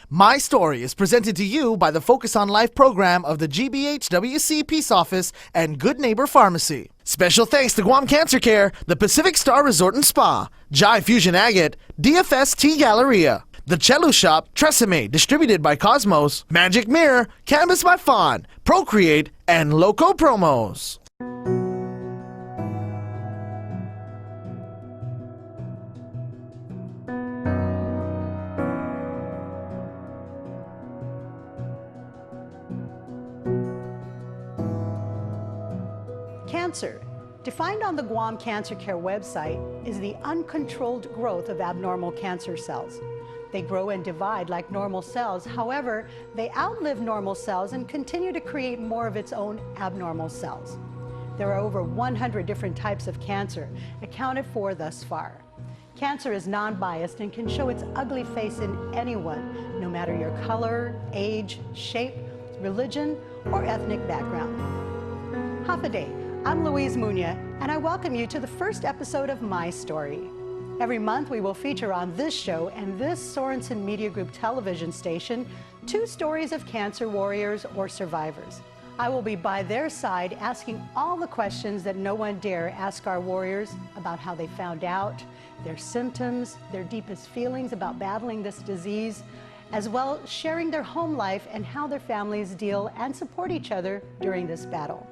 My Story is presented to you by the Focus on Life program of the GBHWC Peace Office and Good Neighbor Pharmacy. Special thanks to Guam Cancer Care, the Pacific Star Resort and Spa, Jai Fusion Agate, DFS Tea Galleria, The Cello Shop, Tresemme, distributed by Cosmos, Magic Mirror, Canvas by Fawn, Procreate, and Loco Promos. Cancer, defined on the Guam Cancer Care website, is the uncontrolled growth of abnormal cancer cells. They grow and divide like normal cells. However, they outlive normal cells and continue to create more of its own abnormal cells. There are over 100 different types of cancer accounted for thus far. Cancer is non-biased and can show its ugly face in anyone, no matter your color, age, shape, religion, or ethnic background. Hafaday. I'm Louise Muña, and I welcome you to the first episode of My Story. Every month we will feature on this show and this Sorensen Media Group television station 2 stories of cancer warriors or survivors. I will be by their side asking all the questions that no one dare ask our warriors about how they found out, their symptoms, their deepest feelings about battling this disease, as well as sharing their home life and how their families deal and support each other during this battle.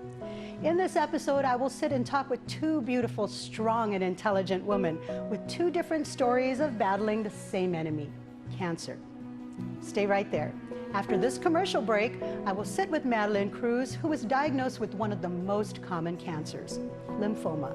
In this episode, I will sit and talk with 2 beautiful, strong, and intelligent women with 2 different stories of battling the same enemy, cancer. Stay right there. After this commercial break, I will sit with Madeline Cruz, who was diagnosed with one of the most common cancers, lymphoma.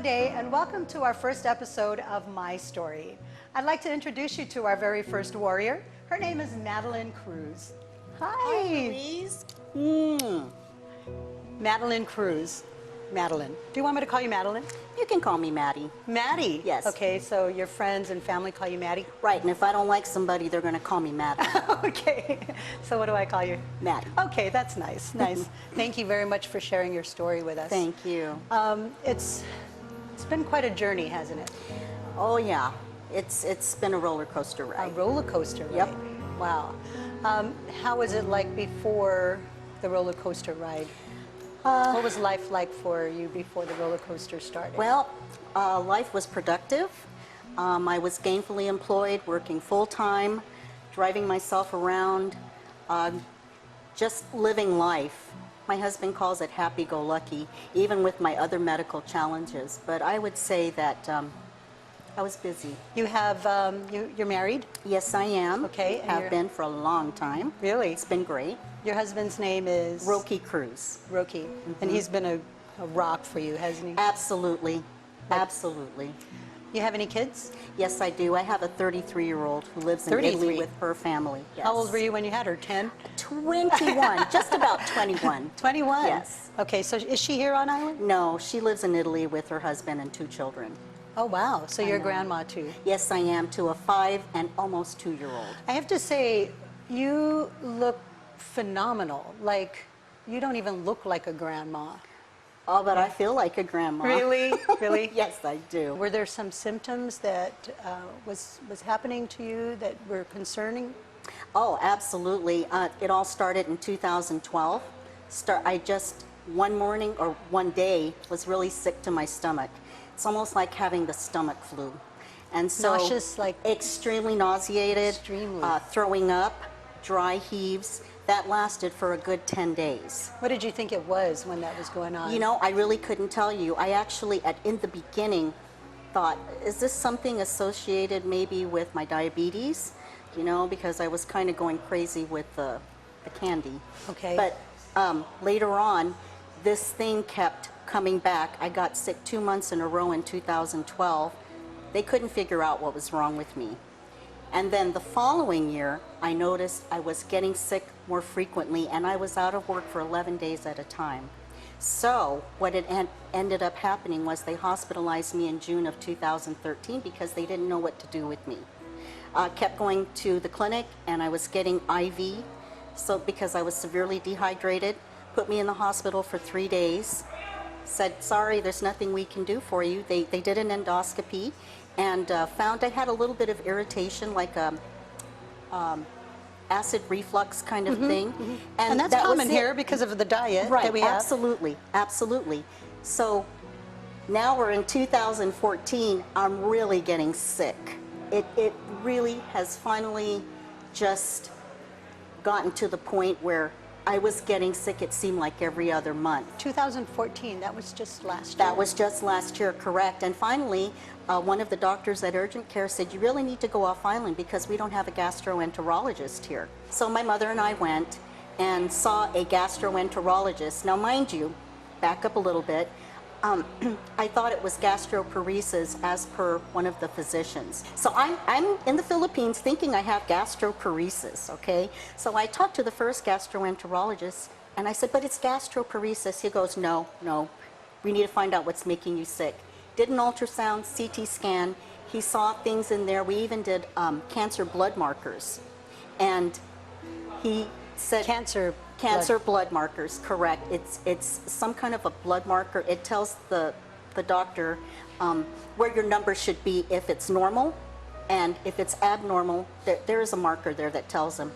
Day, and welcome to our first episode of My Story. I'd like to introduce you to our very first warrior. Her name is Madeline Cruz. Hi. Hi, Louise. Madeline Cruz. Madeline. Do you want me to call you Madeline? You can call me Maddie. Maddie? Yes. Okay, so your friends and family call you Maddie? Right, and if I don't like somebody, they're going to call me Maddie. Okay, so what do I call you? Maddie. Okay, that's nice, nice. Thank you very much for sharing your story with us. Thank you. It's been quite a journey, hasn't it? Oh, yeah. It's been a roller coaster ride. A roller coaster ride? Yep. Wow. How was it like before the roller coaster ride? What was life like for you before the roller coaster started? Well, life was productive. I was gainfully employed, working full-time, driving myself around, just living life. My husband calls it happy-go-lucky, even with my other medical challenges. But I would say that I was busy. You have, you're married? Yes, I am. Okay. Have been for a long time. Really? It's been great. Your husband's name is? Roki Cruz. Roki. And he's been a rock for you, hasn't he? Absolutely. Absolutely. You have any kids? Yes, I do. I have a 33-year-old who lives in 33? Italy with her family. Yes. How old were you when you had her? 10? 21. Just about 21. 21? Yes. Okay, so is she here on island? No, she lives in Italy with her husband and 2 children. Oh, wow. So you're a know. grandma, too. Yes, I am, to a 5 and almost 2-year-old. I have to say, you look phenomenal. Like, you don't even look like a grandma. Oh, but I feel like a grandma. Really? Really? Yes, I do. Were there some symptoms that was happening to you that were concerning? Oh, absolutely. It all started in 2012. I just, one morning or one day, was really sick to my stomach. It's almost like having the stomach flu. And so, nauseous, like? Extremely nauseated. Extremely. Throwing up, dry heaves. That lasted for a good 10 days. What did you think it was when that was going on? You know, I really couldn't tell you. I actually, in the beginning, thought, is this something associated maybe with my diabetes? You know, because I was kind of going crazy with the candy. Okay. But later on, this thing kept coming back. I got sick 2 months in a row in 2012. They couldn't figure out what was wrong with me. And then the following year, I noticed I was getting sick more frequently, and I was out of work for 11 days at a time. So what ended up happening was they hospitalized me in June of 2013 because they didn't know what to do with me. Kept going to the clinic, and I was getting IV So because I was severely dehydrated, put me in the hospital for 3 days, said, sorry, there's nothing we can do for you. They did an endoscopy and found I had a little bit of irritation, like a acid reflux kind of thing. And that's that was common it. here because of the diet Right, that we have. absolutely, absolutely. So now we're in 2014, I'm really getting sick. It really has finally just gotten to the point where I was getting sick, it seemed like every other month. 2014, that was just last year. That was just last year, correct. And finally, one of the doctors at urgent care said, you really need to go off island because we don't have a gastroenterologist here. So my mother and I went and saw a gastroenterologist. Now mind you, back up a little bit, I thought it was gastroparesis as per one of the physicians. So I'm in the Philippines thinking I have gastroparesis, okay? So I talked to the first gastroenterologist and I said, but it's gastroparesis. He goes, no, we need to find out what's making you sick. Did an ultrasound, CT scan. He saw things in there. We even did cancer blood markers. And he said... Cancer blood markers, correct. It's some kind of a blood marker. It tells the doctor where your number should be if it's normal, and if it's abnormal, there is a marker there that tells him,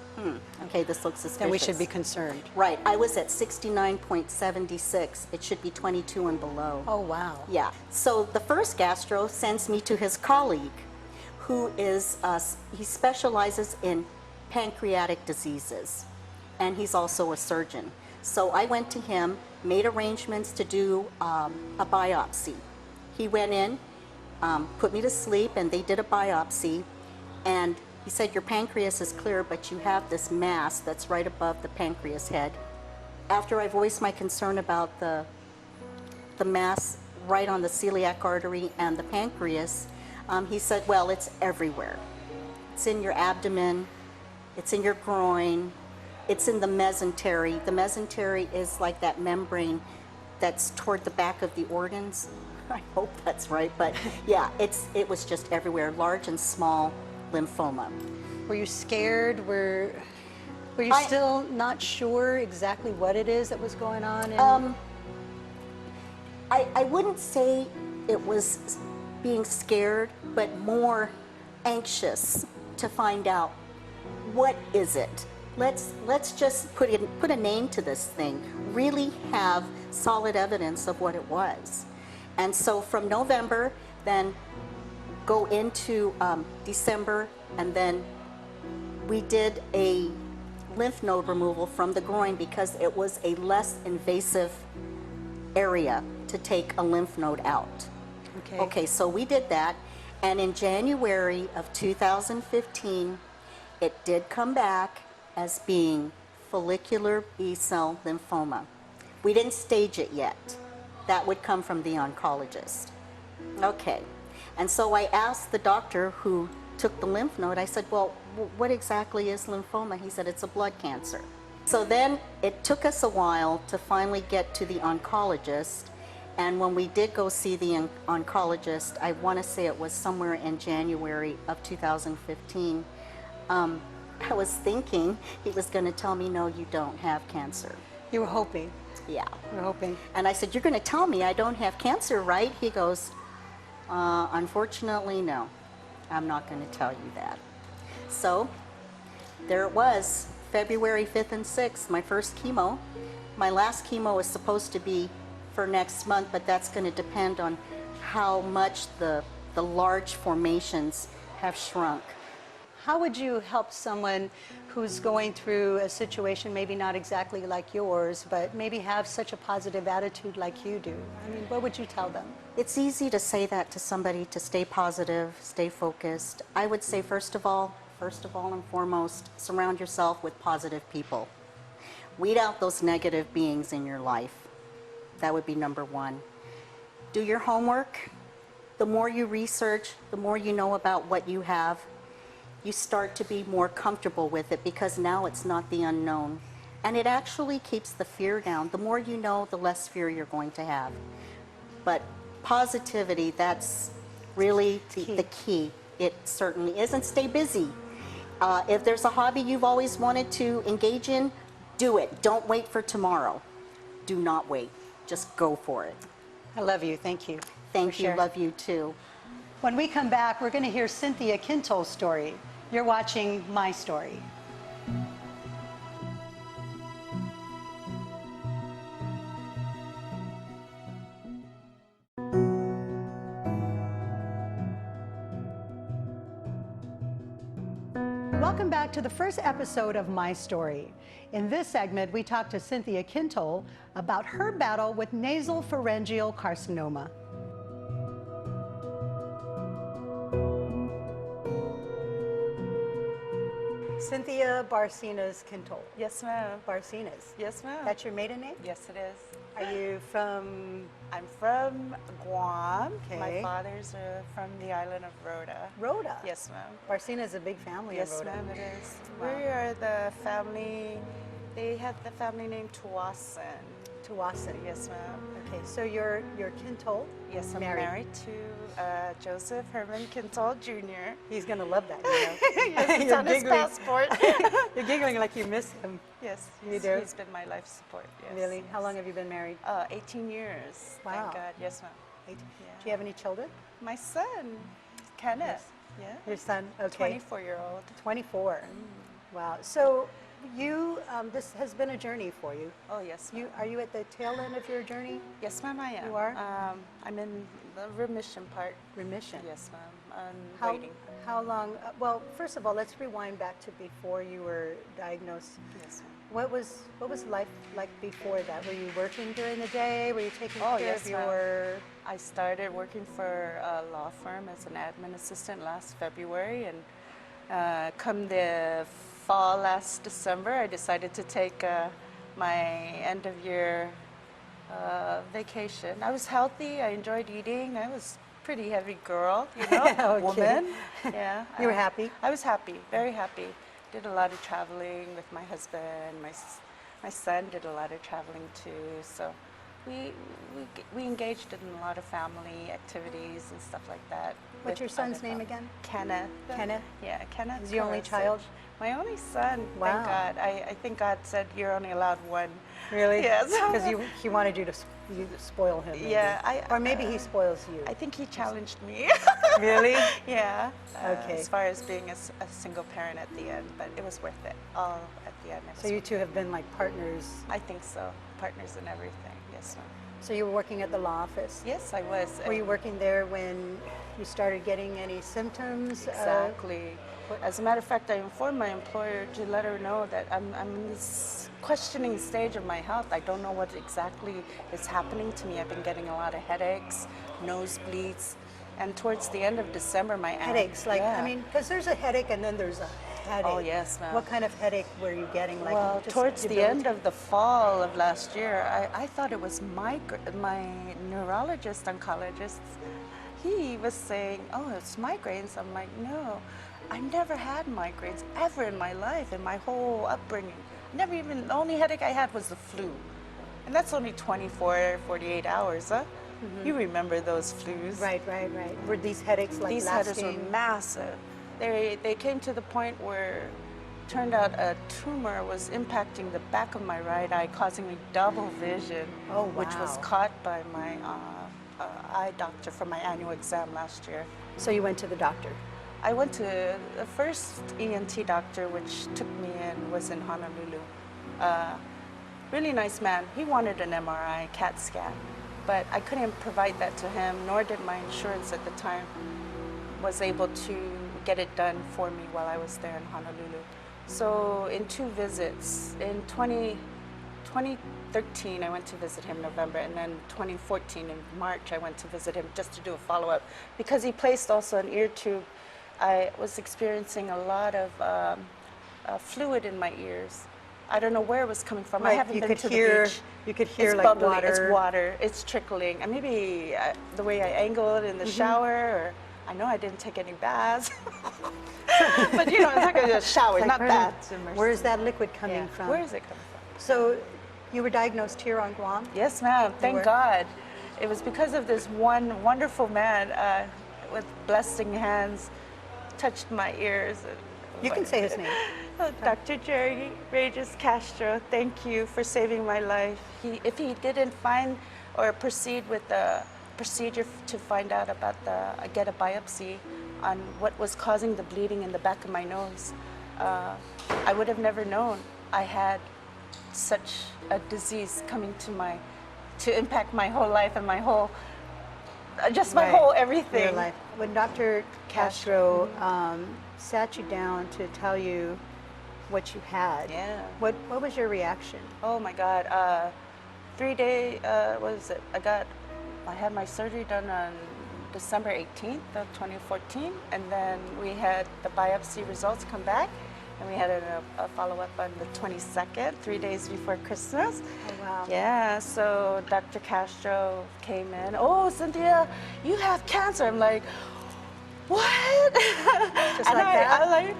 okay, this looks suspicious. Then we should be concerned. Right. I was at 69.76. It should be 22 and below. Oh, wow. Yeah. So the first gastro sends me to his colleague, who is, he specializes in pancreatic diseases. And he's also a surgeon. So I went to him, made arrangements to do a biopsy. He went in, put me to sleep, and they did a biopsy. And he said, your pancreas is clear, but you have this mass that's right above the pancreas head. After I voiced my concern about the mass right on the celiac artery and the pancreas, he said, well, it's everywhere. It's in your abdomen, it's in your groin, it's in the mesentery. The mesentery is like that membrane that's toward the back of the organs. I hope that's right, but yeah, it was just everywhere, large and small lymphoma. Were you scared? Were you still not sure exactly what it is that was going on? I wouldn't say it was being scared, but more anxious to find out, what is it? Let's just put a name to this thing, really have solid evidence of what it was. And so from November, then go into December, and then we did a lymph node removal from the groin because it was a less invasive area to take a lymph node out. Okay, so we did that, and in January of 2015, it did come back as being follicular B-cell lymphoma. We didn't stage it yet. That would come from the oncologist. Okay, and so I asked the doctor who took the lymph node, I said, well, what exactly is lymphoma? He said, it's a blood cancer. So then it took us a while to finally get to the oncologist, and when we did go see the oncologist, I want to say it was somewhere in January of 2015, I was thinking he was going to tell me, no, you don't have cancer. You were hoping. Yeah. You were hoping. And I said, you're going to tell me I don't have cancer, right? He goes, unfortunately, no. I'm not going to tell you that. So there it was, February 5th and 6th, my first chemo. My last chemo is supposed to be for next month, but that's going to depend on how much the large formations have shrunk. How would you help someone who's going through a situation maybe not exactly like yours, but maybe have such a positive attitude like you do? I mean, what would you tell them? It's easy to say that to somebody, to stay positive, stay focused. I would say first of all and foremost, surround yourself with positive people. Weed out those negative beings in your life. That would be number one. Do your homework. The more you research, the more you know about what you have, you start to be more comfortable with it because now it's not the unknown. And it actually keeps the fear down. The more you know, the less fear you're going to have. But positivity, that's really the key. It certainly is. And stay busy. If there's a hobby you've always wanted to engage in, do it. Don't wait for tomorrow. Do not wait. Just go for it. I love you. Thank you. Thank for you. sharing. Love you too. When we come back, we're going to hear Cynthia Kintol's story. You're watching My Story. Welcome back to the first episode of My Story. In this segment, we talk to Cynthia Kintol about her battle with nasal pharyngeal carcinoma. Cynthia Barcenas Kintol. Yes, ma'am. Barcenas. Yes, ma'am. That's your maiden name? Yes, it is. Are you from? I'm from Guam. Okay. My father's from the island of Rhoda. Rhoda? Yes, ma'am. Barcenas is a big family Yes, in Rhoda. ma'am, it is. Wow. We are the family, they have the family name Tuasan. Tawasin. Yes, ma'am. Okay, so you're Kintol? Yes, I'm married to Joseph Herman Kintol Jr. He's gonna love that, you know. Yes, it's You're on his giggling. passport. You're giggling like you miss him. Yes, You do? he's been my life support. Yes. Really? Yes. How long have you been married? 18 years. Wow. Thank God. Yes, ma'am. 18. Yeah. Do you have any children? My son, Kenneth. Yeah. Your son? Okay. 24-year-old. 24. Wow. So you, this has been a journey for you. Oh, yes, ma'am. Are you at the tail end of your journey? Yes, ma'am, I am. You are? I'm in the remission part. Remission. Yes, ma'am. I'm How, waiting. how long? Well, first of all, let's rewind back to before you were diagnosed. Yes, ma'am. What was life like before that? Were you working during the day? Were you taking Oh, care yes, of ma'am. your? I started working for a law firm as an admin assistant last February, and come the fall last December, I decided to take my end of year vacation. I was healthy. I enjoyed eating. I was a pretty heavy girl, you know, Okay. woman. Yeah. You were happy? I was happy, very happy. Did a lot of traveling with my husband. My son did a lot of traveling too. So we engaged in a lot of family activities and stuff like that. What's your with son's other name fam- again? Kenneth. Kenneth? Yeah, Kenneth. Is he your only Karasich. child? My only son. Wow. Thank God. I think God said you're only allowed one. Really? Yes. Because he wanted you to spoil him. Maybe. Yeah, or maybe he spoils you. I think he challenged me. Really? Yeah. Okay. As far as being a single parent at the end, but it was worth it. All at the end. It So was you worth two have been like partners. I think so. Partners in everything. Yes, ma'am. So you were working at the law office. Yes, I was. Were you working there when you started getting any symptoms? Exactly. As a matter of fact, I informed my employer to let her know that I'm in this questioning stage of my health. I don't know what exactly is happening to me. I've been getting a lot of headaches, nosebleeds, and towards the end of December, my Headaches, like, yeah. I mean, because there's a headache and then there's a headache. Oh, yes, ma'am. What kind of headache were you getting? Like, Well, just towards the end debilitating? of the fall of last year, I thought it was my neurologist, oncologist. He was saying, oh, it's migraines. I'm like, no, I never had migraines ever in my life, in my whole upbringing. Never even, the only headache I had was the flu. And that's only 24, 48 hours, huh? Mm-hmm. You remember those flus. Right. Were these headaches like These lasting? headaches were massive. They came to the point where turned out a tumor was impacting the back of my right eye, causing me double vision, Oh, which was wow. caught by my eye doctor for my annual exam last year. So you went to the doctor. I went to the first ENT doctor, which took me in, was in Honolulu. Really nice man. He wanted an MRI, CAT scan, but I couldn't provide that to him, nor did my insurance at the time was able to get it done for me while I was there in Honolulu. So in 2 visits, in 2013 I went to visit him November, and then 2014 in March I went to visit him just to do a follow-up because he placed also an ear tube. I was experiencing a lot of fluid in my ears. I don't know where it was coming from. I Like, haven't you been could to hear- the beach. you could hear it's like bubbling. water. It's water. It's trickling. And maybe the way I angle it in the shower, or I know I didn't take any baths. But you know, it's like a shower, Like, not pardon, baths. where is that liquid coming Yeah. from? Where is it coming from? So you were diagnosed here on Guam? Yes, ma'am. were? Thank God. It was because of this one wonderful man with blessing hands, touched my ears. You can say his name. Dr. Jerry Regis Castro, thank you for saving my life. If he didn't find or proceed with the procedure to find out about get a biopsy on what was causing the bleeding in the back of my nose, I would have never known I had such a disease coming to impact my whole life and my whole, just my whole everything. Your life. When Dr. Castro sat you down to tell you what you had, what was your reaction? Oh my God, 3 days, what was it? I had my surgery done on December 18th of 2014, and then we had the biopsy results come back, and we had a follow-up on the 22nd, 3 days before Christmas. Oh, wow. Yeah, so Dr. Castro came in. Oh, Cynthia, you have cancer. I'm like, what? Just and like that? I'm like,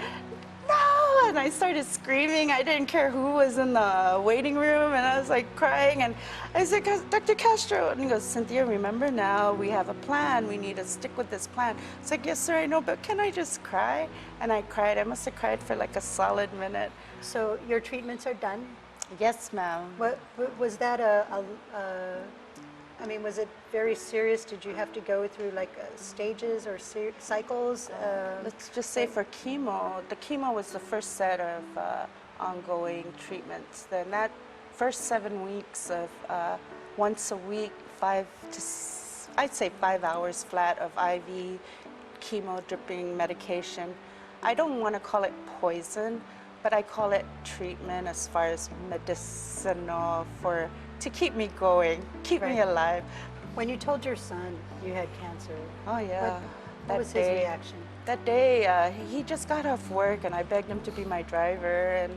no, and I started screaming. I didn't care who was in the waiting room, and I was like crying, and I said, Dr. Castro, and he goes, Cynthia, remember now, we have a plan. We need to stick with this plan. It's like, yes, sir, I know, but can I just cry? And I cried. I must have cried for like a solid minute. So your treatments are done? Yes, ma'am. What was that I mean, was it very serious? Did you have to go through like stages or cycles? Let's just say for chemo, the chemo was the first set of ongoing treatments. Then that first 7 weeks of once a week, I'd say 5 hours flat of IV chemo dripping medication. I don't want to call it poison, but I call it treatment as far as medicinal to keep me going, keep me alive. When you told your son you had cancer, oh yeah, what was his reaction? That day, he just got off work, and I begged him to be my driver, and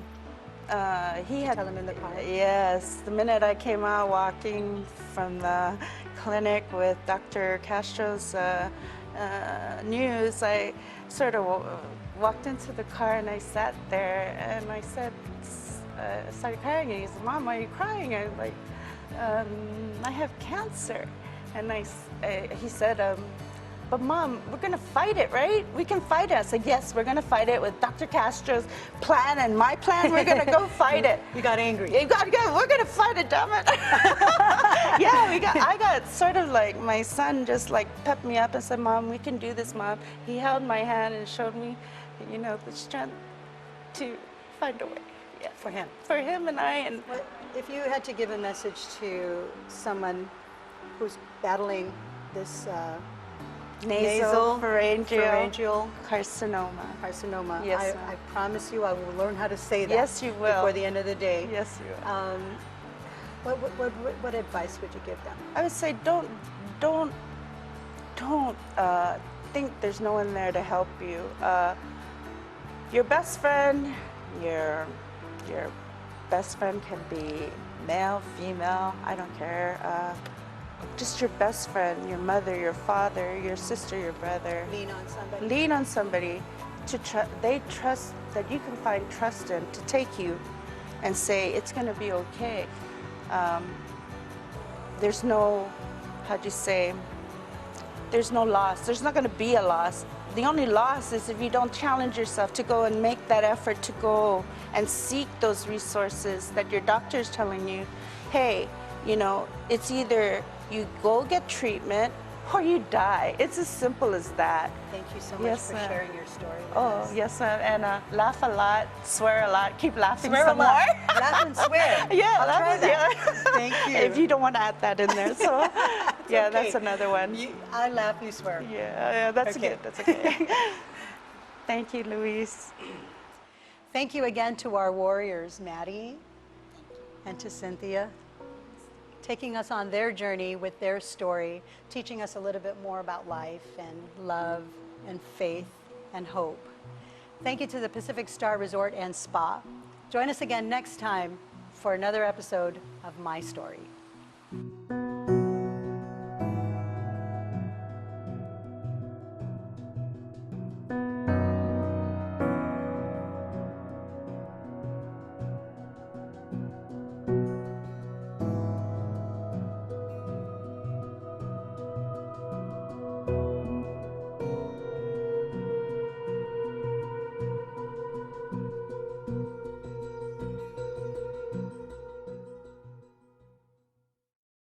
he had. Tell him in the car. Yes, the minute I came out walking from the clinic with Dr. Castro's news, I sort of walked into the car and I sat there and I said, started crying, and he said, Mom, why are you crying? I was like, I have cancer. And he said, but Mom, we're gonna fight it, right? We can fight it. I said, yes, we're gonna fight it with Dr. Castro's plan and my plan. We're gonna go fight it. You got angry. You got to go. We're gonna fight it, damn it. Yeah, I got sort of like, my son just like pepped me up and said, Mom, we can do this, Mom. He held my hand and showed me, the strength to find a way. Yeah. For him. For him and I. And if you had to give a message to someone who's battling this nasopharyngeal carcinoma, yes, I promise you I will learn how to say that. Yes, you will. Before the end of the day. Yes, you will. What advice would you give them? I would say don't think there's no one there to help you. Your best friend, your best friend can be male, female, I don't care. Just your best friend, your mother, your father, your sister, your brother. Lean on somebody. Lean on somebody. They trust that you can find trust in to take you and say it's going to be okay. There's no, there's no loss. There's not going to be a loss. The only loss is if you don't challenge yourself to go and make that effort to go and seek those resources that your doctor is telling you, hey, it's either you go get treatment or you die. It's as simple as that. Thank you so much for sharing your story with us. Yes, ma'am. And laugh a lot, swear a lot, keep laughing swear some more. Laugh and swear. Yeah, I'll try that. Yeah. Thank you. If you don't want to add that in there. So, yeah, okay. That's another one. I laugh, you swear. Yeah, that's okay. good. That's okay. Thank you, Louise. Thank you again to our warriors, Maddie and to Cynthia, taking us on their journey with their story, teaching us a little bit more about life and love and faith and hope. Thank you to the Pacific Star Resort and Spa. Join us again next time for another episode of My Story.